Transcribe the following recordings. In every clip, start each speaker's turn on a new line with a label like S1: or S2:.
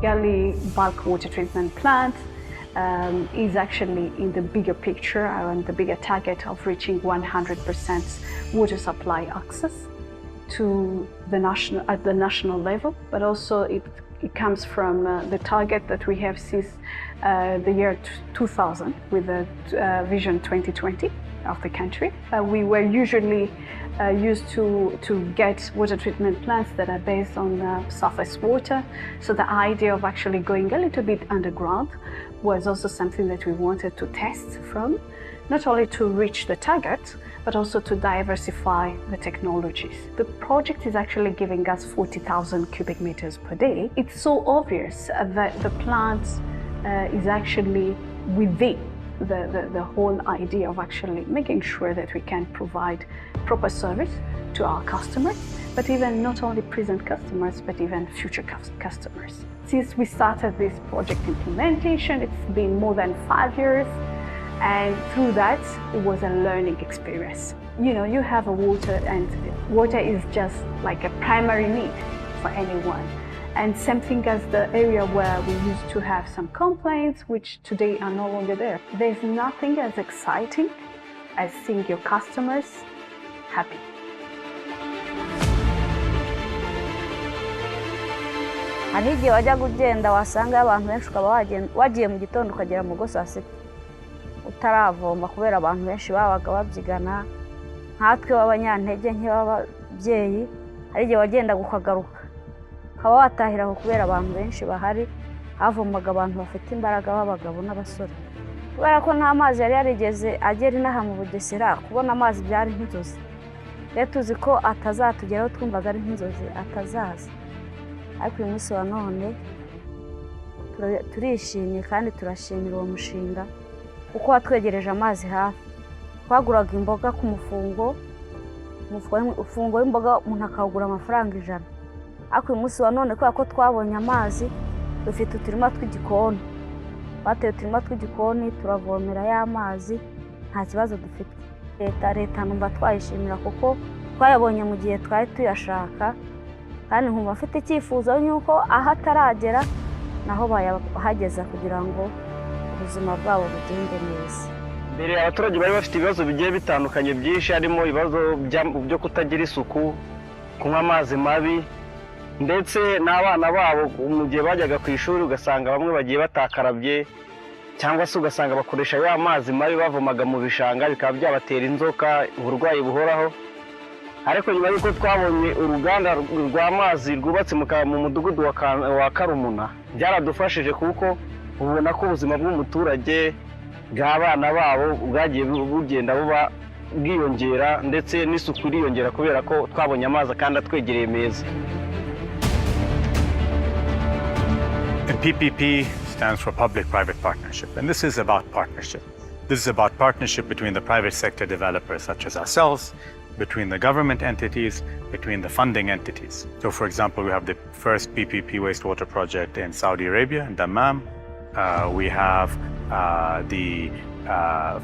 S1: Kigali Bulk Water Treatment Plant is actually in the bigger picture and the bigger target of reaching 100% water supply access to at the national level, but also it comes from the target that we have since the year 2000 with the Vision 2020 of the country. We were usually used to get water treatment plants that are based on surface water. So the idea of actually going a little bit underground was also something that we wanted to test from, not only to reach the target, but also to diversify the technologies. The project is actually giving us 40,000 cubic meters per day. It's so obvious that the plant is actually within the whole idea of actually making sure that we can provide proper service to our customers, but even not only present customers, but even future customers. Since we started this project implementation, it's been more than 5 years, and through that, it was a learning experience. You know, you have a water, and water is just like a primary need for anyone. And something as the area where we used to have some complaints, which today are no longer there. There's nothing as exciting as seeing your customers happy.
S2: Hari igihe wajya kugenda wasanga abantu benshi ukaba wagiye mu gitondo ukagera mu rugo saa sita utaravoma kubera abantu benshi babaga babyigana, nkatwe b'abanyantege nk'ababyeyi hari igihe wagenda ukagaruka ukaba watahira kubera abantu benshi bahari, havomaga abantu bafite imbaraga b'abagabo n'abasore. Kubera ko nta mazi yari yarigeze agera inaha mu Bugesera, kubona amazi byari nk'inzozi. Rero tuzi ko atazatugeraho, twumvaga ari nk'inzozi atazaza. Ariko uyu munsi wa none turishimye kandi turashimira uwo mushinga kuko watwegereje amazi hafi. Twaguraga imboga ku mufungo w'imboga umuntu akawugura amafaranga 100. Ariko uyu munsi wa none kubera ko twabonye amazi, dufite uturima tw'igikoni. Bateye uturima tw'igikoni turavomera y'amazi, nta kibazo dufite. Leta numva twayishimira kuko twayabonye mu gihe twari tuyashaka, kandi nkumva afite icyifuzo yuko aho ataragera naho bayahageza kugira ngo ubuzima bwabo bugende neza.
S3: Mbere abaturage bari bafite ibibazo bigiye bitandukanye byinshi, harimo ibibazo byo kutagira isuku, kunywa amazi mabi, ndetse n'abana babo mu gihe bajyaga ku ishuri ugasanga bamwe bagiye batakarabye, cyangwa se ugasanga bakoresha ya mazi mabi bavomaga mu bishanga, bikaba byabatera inzoka, uburwayi buhoraho. Ariko nyuma y'uko twabonye uruganda rw'amazi rwubatse mu mudugudu wa Karumuna, byaradufashije kuko ubona ko ubuzima bw'umuturage bw'abana babo bwagiye bugenda buba bwiyongera, ndetse n'isuku iriyongera kubera ko twabonye amazi kandi atwegereye meza.
S4: PPP stands for Public-Private Partnership, and this is about partnership. This is about partnership between the private sector developers such as ourselves, between the government entities, between the funding entities. So for example, we have the first PPP wastewater project in Saudi Arabia, in Dammam. We have the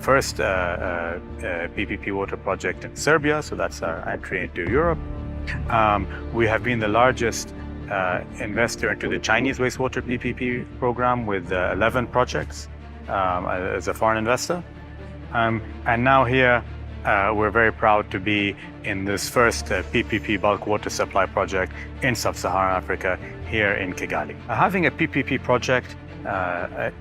S4: first PPP water project in Serbia, so that's our entry into Europe. We have been the largest investor into the Chinese wastewater PPP program with 11 projects as a foreign investor. And now here, we're very proud to be in this first PPP bulk water supply project in sub-Saharan Africa here in Kigali. Having a PPP project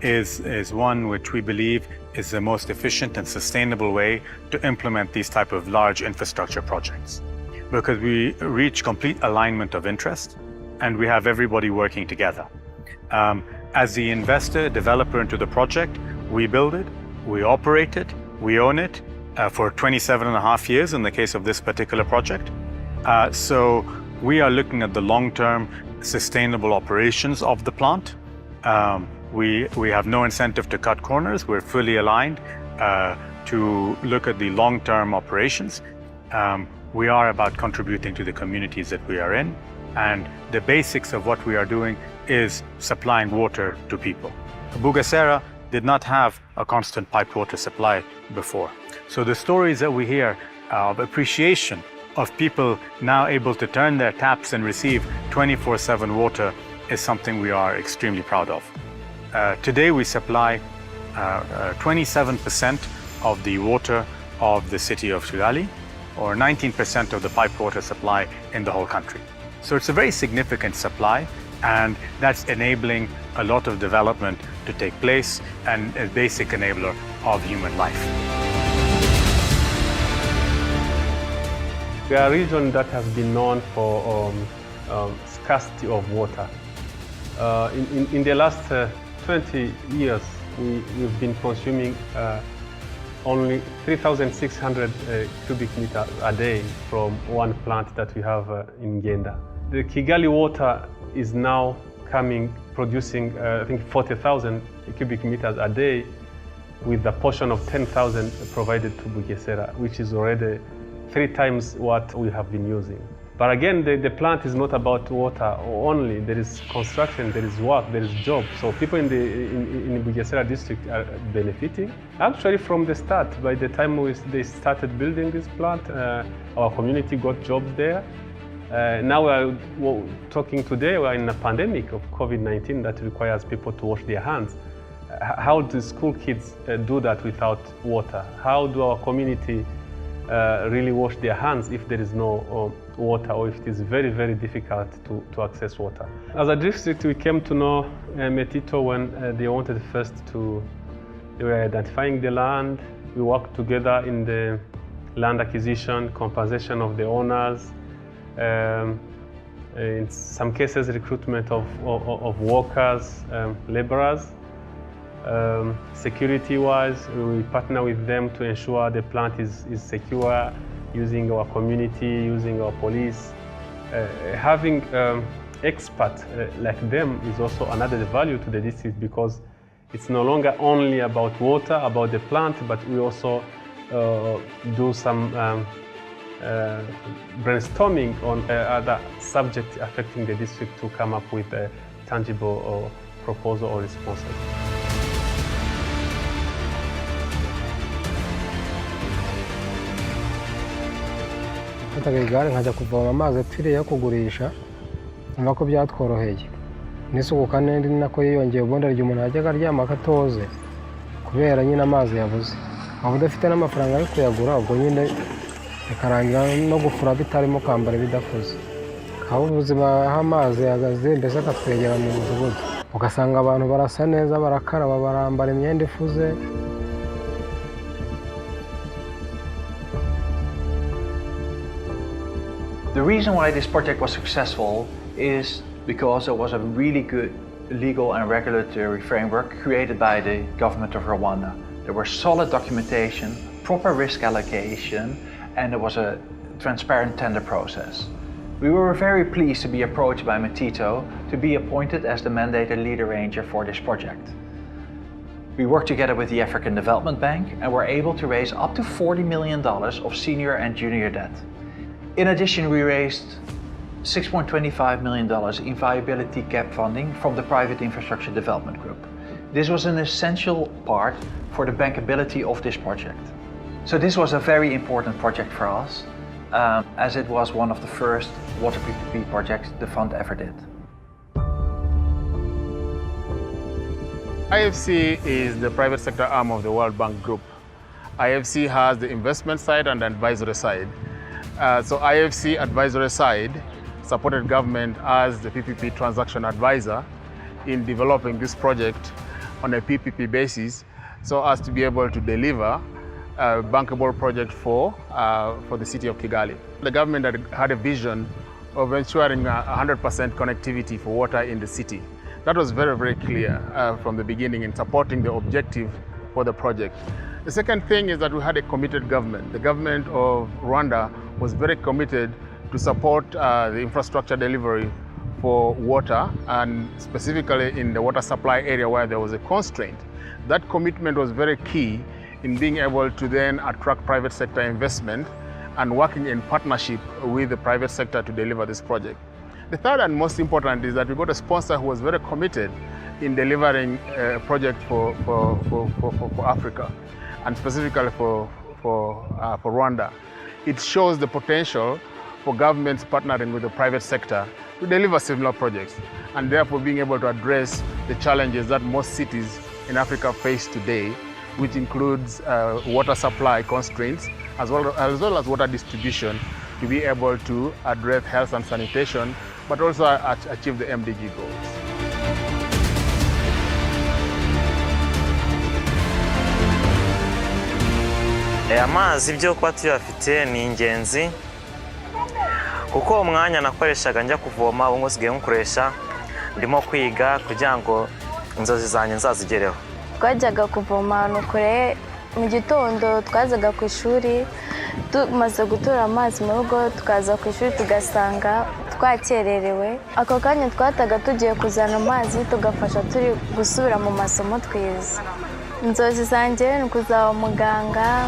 S4: is one which we believe is the most efficient and sustainable way to implement these type of large infrastructure projects, because we reach complete alignment of interest and we have everybody working together. As the investor, developer into the project, we build it, we operate it, we own it for 27.5 years in the case of this particular project. So we are looking at the long-term sustainable operations of the plant. We have no incentive to cut corners. We're fully aligned to look at the long-term operations. We are about contributing to the communities that we are in, and the basics of what we are doing is supplying water to people. Bugesera did not have a constant piped water supply before. So the stories that we hear of appreciation of people now able to turn their taps and receive 24/7 water is something we are extremely proud of. Today we supply 27% of the water of the city of Kigali, or 19% of the piped water supply in the whole country. So it's a very significant supply, and that's enabling a lot of development to take place and a basic enabler of human life.
S5: We are a region that has been known for scarcity of water. In the last 20 years, we've been consuming only 3,600 cubic meters a day from one plant that we have in Genda. The Kigali water is now producing I think 40,000 cubic meters a day, with a portion of 10,000 provided to Bugesera, which is already 3 times what we have been using. But again, the plant is not about water only. There is construction, there is work, there is jobs. So people in the Bugesera District are benefiting. Actually, from the start, by the time they started building this plant, our community got jobs there. Now we're talking today, we're in a pandemic of COVID-19 that requires people to wash their hands. How do school kids do that without water? How do our community really wash their hands if there is no water, or if it is very, very difficult to access water? As a district, we came to know Metito when they wanted first they were identifying the land. We worked together in the land acquisition, compensation of the owners, in some cases recruitment of workers, laborers. Security-wise, we partner with them to ensure the plant is secure, using our community, using our police. Having experts like them is also another value to the district, because it's no longer only about water, about the plant, but we also do some brainstorming on other subjects affecting the district to come up with a tangible proposal or responses.
S6: Mfataga igare nkajya kuvoma amazi atiriye yo kugurisha, numva ko byatworoheye. N'isuku kandi ni nako yiyongeye, ubundi arya umuntu yajyaga aryama akatoze kubera nyine amazi yabuze. Waba udafite n'amafaranga yo kuyagura, ubwo nyine bikarangira no gufura bitarimo kwambara bidafuze. Aho ubuzima aho amazi yahagaze, mbese akatwegera mu mudugudu, ugasanga abantu barasa neza, barakaraba, barambara imyenda ifuze.
S7: The reason why this project was successful is because it was a really good legal and regulatory framework created by the government of Rwanda. There was solid documentation, proper risk allocation, and there was a transparent tender process. We were very pleased to be approached by Metito to be appointed as the mandated lead arranger for this project. We worked together with the African Development Bank and were able to raise up to $40 million of senior and junior debt. In addition, we raised $6.25 million in viability gap funding from the Private Infrastructure Development Group. This was an essential part for the bankability of this project. So this was a very important project for us, as it was one of the first water PPP projects the fund ever did.
S8: IFC is the private sector arm of the World Bank Group. IFC has the investment side and the advisory side. So IFC advisory side supported government as the PPP transaction advisor in developing this project on a PPP basis, so as to be able to deliver a bankable project for the city of Kigali. The government had a vision of ensuring 100% connectivity for water in the city. That was very, very clear from the beginning in supporting the objective for the project. The second thing is that we had a committed government. The government of Rwanda was very committed to support the infrastructure delivery for water, and specifically in the water supply area where there was a constraint. That commitment was very key in being able to then attract private sector investment and working in partnership with the private sector to deliver this project. The third and most important is that we got a sponsor who was very committed in delivering a project for Africa, and specifically for Rwanda. It shows the potential for governments partnering with the private sector to deliver similar projects, and therefore being able to address the challenges that most cities in Africa face today, which includes water supply constraints as well as water distribution, to be able to address health and sanitation, but also achieve the MDG goals.
S9: Amazi byo kuba tuyafite ni ingenzi kuko umwanya nakoreshaga njya kuvoma ubu ngusigaye nkukoresha ndimo kwiga kugira ngo inzozi zanjye nzazigereho.
S10: Twajyaga kuvoma ahantu kure mu gitondo, twazaga ku ishuri tumaze gutora amazi mu rugo, tukaza ku ishuri tugasanga twakererewe. Ako kanya twataga tugiye kuzana amazi tugafasha turi gusubira mu masomo twize. Inzozi zanjye ni kuzaba umuganga.